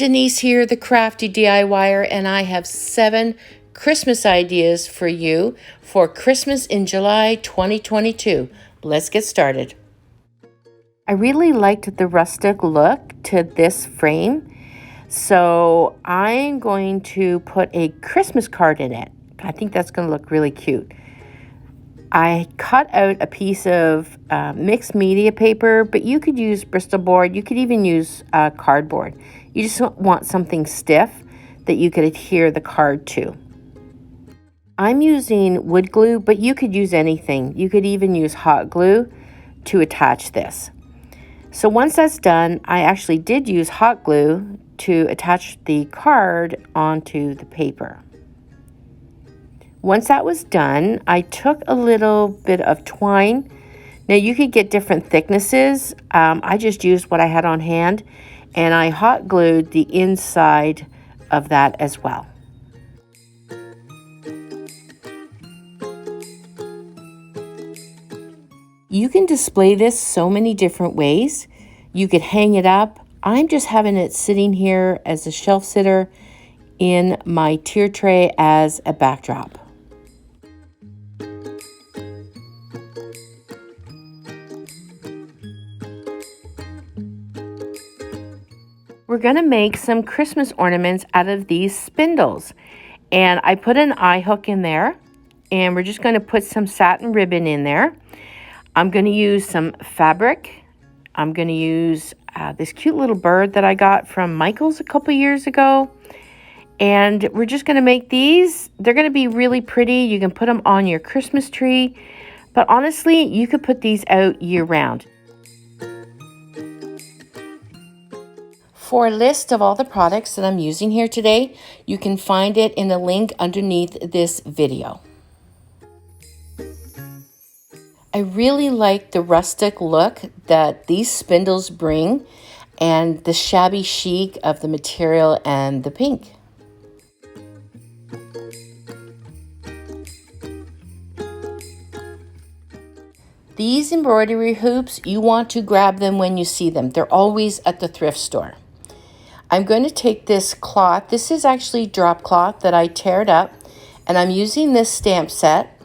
Denise here, the Crafty DIYer, and I have 7 Christmas ideas for you for Christmas in July 2022. Let's get started. I really liked the rustic look to this frame, so I'm going to put a Christmas card in it. I think that's going to look really cute. I cut out a piece of mixed media paper, but you could use Bristol board. You could even use cardboard. You just want something stiff that you could adhere the card to. I'm using wood glue, but you could use anything. You could even use hot glue to attach this. So once that's done, I actually did use hot glue to attach the card onto the paper. Once that was done, I took a little bit of twine. Now you could get different thicknesses. I just used what I had on hand, and I hot glued the inside of that as well. You can display this so many different ways. You could hang it up. I'm just having it sitting here as a shelf sitter in my tier tray as a backdrop. We're going to make some Christmas ornaments out of these spindles. And I put an eye hook in there, and we're just going to put some satin ribbon in there. I'm going to use some fabric. I'm going to use this cute little bird that I got from Michael's a couple years ago. And we're just going to make these. They're going to be really pretty. You can put them on your Christmas tree. But honestly, you could put these out year round. For a list of all the products that I'm using here today, you can find it in the link underneath this video. I really like the rustic look that these spindles bring and the shabby chic of the material and the pink. These embroidery hoops, you want to grab them when you see them. They're always at the thrift store. I'm going to take this cloth. This is actually drop cloth that I teared up, and I'm using this stamp set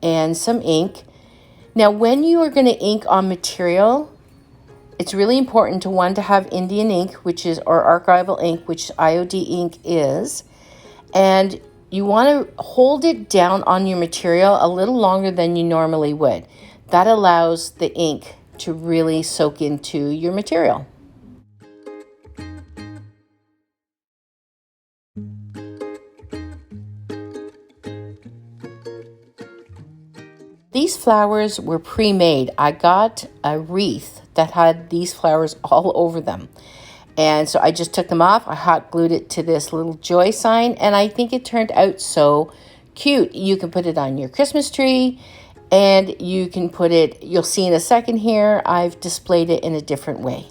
and some ink. Now, when you are going to ink on material, it's really important to have Indian ink, or archival ink, which IOD ink is, and you want to hold it down on your material a little longer than you normally would. That allows the ink to really soak into your material. These flowers were pre-made. I got a wreath that had these flowers all over them. And so I just took them off. I hot glued it to this little joy sign, and I think it turned out so cute. You can put it on your Christmas tree, and you can put it, you'll see in a second here, I've displayed it in a different way.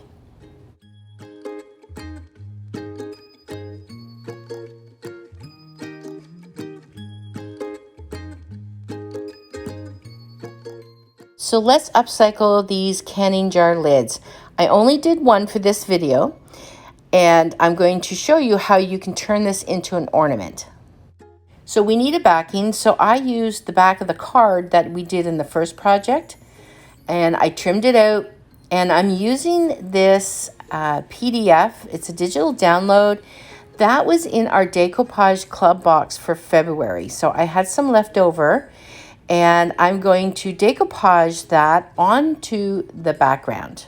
So let's upcycle these canning jar lids. I only did one for this video, and I'm going to show you how you can turn this into an ornament. So we need a backing, so I used the back of the card that we did in the first project, and I trimmed it out, and I'm using this PDF. It's a digital download. That was in our Decoupage Club box for February, so I had some left over. And I'm going to decoupage that onto the background.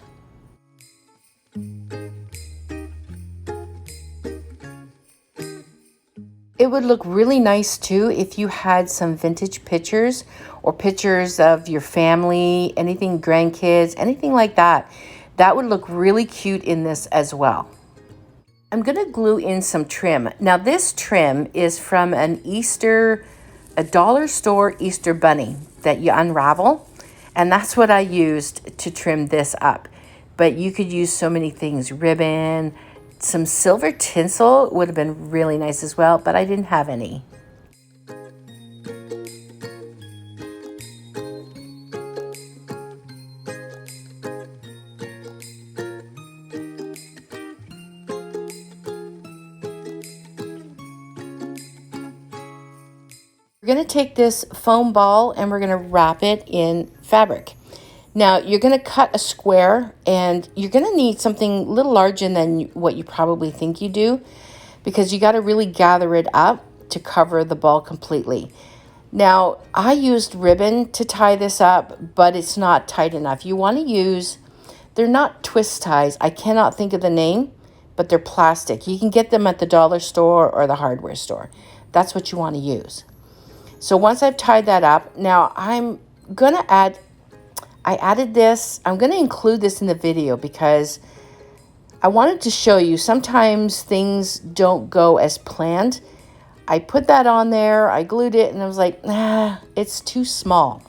It would look really nice too if you had some vintage pictures or pictures of your family, anything, grandkids, anything like that. That would look really cute in this as well. I'm going to glue in some trim. Now this trim is from a dollar store Easter bunny that you unravel, and that's what I used to trim this up. But you could use so many things, ribbon, some silver tinsel would have been really nice as well, but I didn't have any. We're going to take this foam ball and we're going to wrap it in fabric. Now you're going to cut a square, and you're going to need something a little larger than what you probably think you do, because you got to really gather it up to cover the ball completely. Now I used ribbon to tie this up, but it's not tight enough. You want to use, they're not twist ties. I cannot think of the name, but they're plastic. You can get them at the dollar store or the hardware store. That's what you want to use. So once I've tied that up, now I'm going to I added this. I'm going to include this in the video because I wanted to show you sometimes things don't go as planned. I put that on there, I glued it, and I was like, nah, it's too small.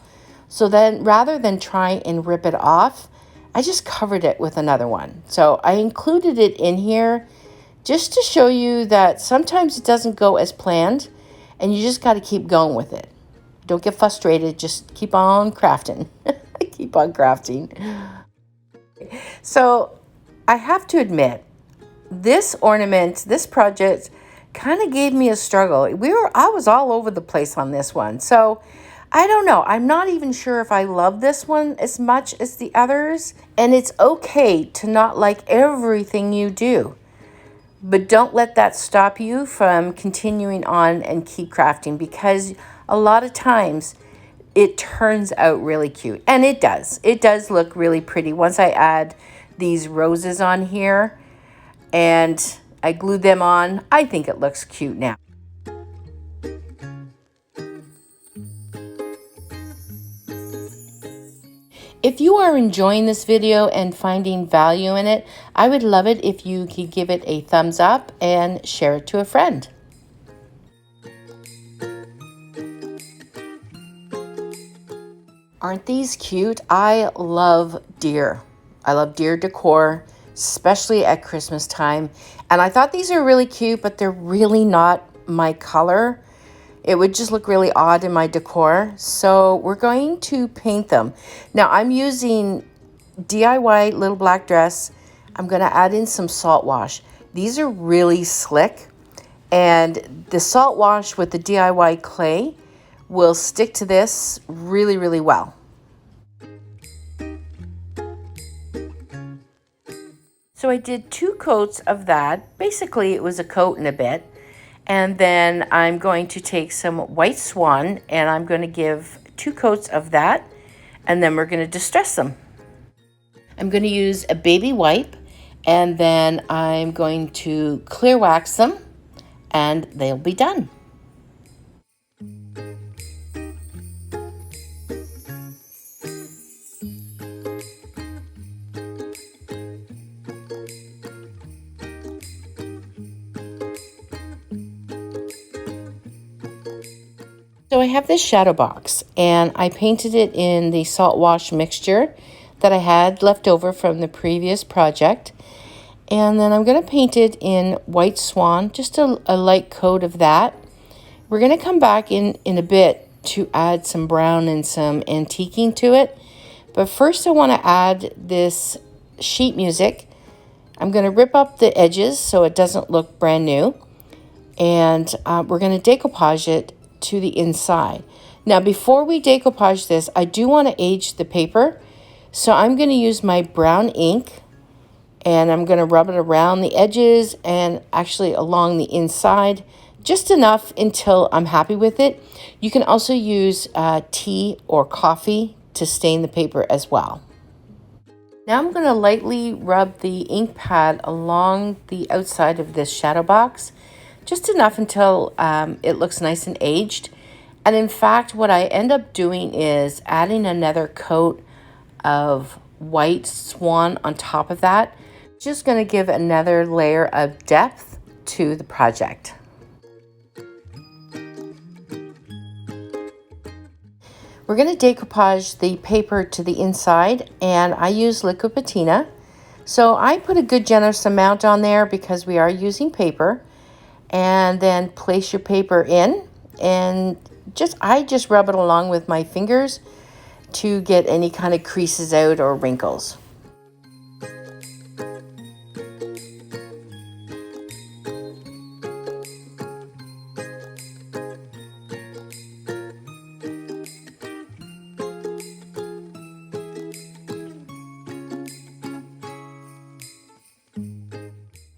So then rather than try and rip it off, I just covered it with another one. So I included it in here just to show you that sometimes it doesn't go as planned, and you just got to keep going with it. Don't get frustrated. Just keep on crafting. Keep on crafting. So I have to admit, this ornament, this project kind of gave me a struggle. I was all over the place on this one. So I don't know. I'm not even sure if I love this one as much as the others. And it's okay to not like everything you do. But don't let that stop you from continuing on and keep crafting, because a lot of times it turns out really cute. And it does. It does look really pretty. Once I add these roses on here and I glued them on, I think it looks cute now. If you are enjoying this video and finding value in it, I would love it if you could give it a thumbs up and share it to a friend. Aren't these cute? I love deer. I love deer decor, especially at Christmas time. And I thought these are really cute, but they're really not my color. It would just look really odd in my decor. So we're going to paint them. Now I'm using DIY little black dress. I'm going to add in some salt wash. These are really slick. And the salt wash with the DIY clay will stick to this really, really well. So I did 2 coats of that. Basically, it was a coat and a bit. And then I'm going to take some white swan and I'm going to give 2 coats of that. And then we're going to distress them. I'm going to use a baby wipe, and then I'm going to clear wax them, and they'll be done. So I have this shadow box, and I painted it in the salt wash mixture that I had left over from the previous project. And then I'm going to paint it in white swan, just a light coat of that. We're going to come back in a bit to add some brown and some antiquing to it. But first I want to add this sheet music. I'm going to rip up the edges so it doesn't look brand new. And we're going to decoupage it to the inside. Now before we decoupage this, I do want to age the paper. So I'm going to use my brown ink, and I'm going to rub it around the edges and actually along the inside, just enough until I'm happy with it. You can also use tea or coffee to stain the paper as well. Now I'm going to lightly rub the ink pad along the outside of this shadow box, just enough until it looks nice and aged. And in fact, what I end up doing is adding another coat of white swan on top of that. Just going to give another layer of depth to the project. We're going to decoupage the paper to the inside, and I use liquid patina. So I put a good generous amount on there because we are using paper. And then place your paper in, and I just rub it along with my fingers to get any kind of creases out or wrinkles.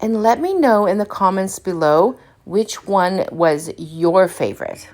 And let me know in the comments below which one was your favorite.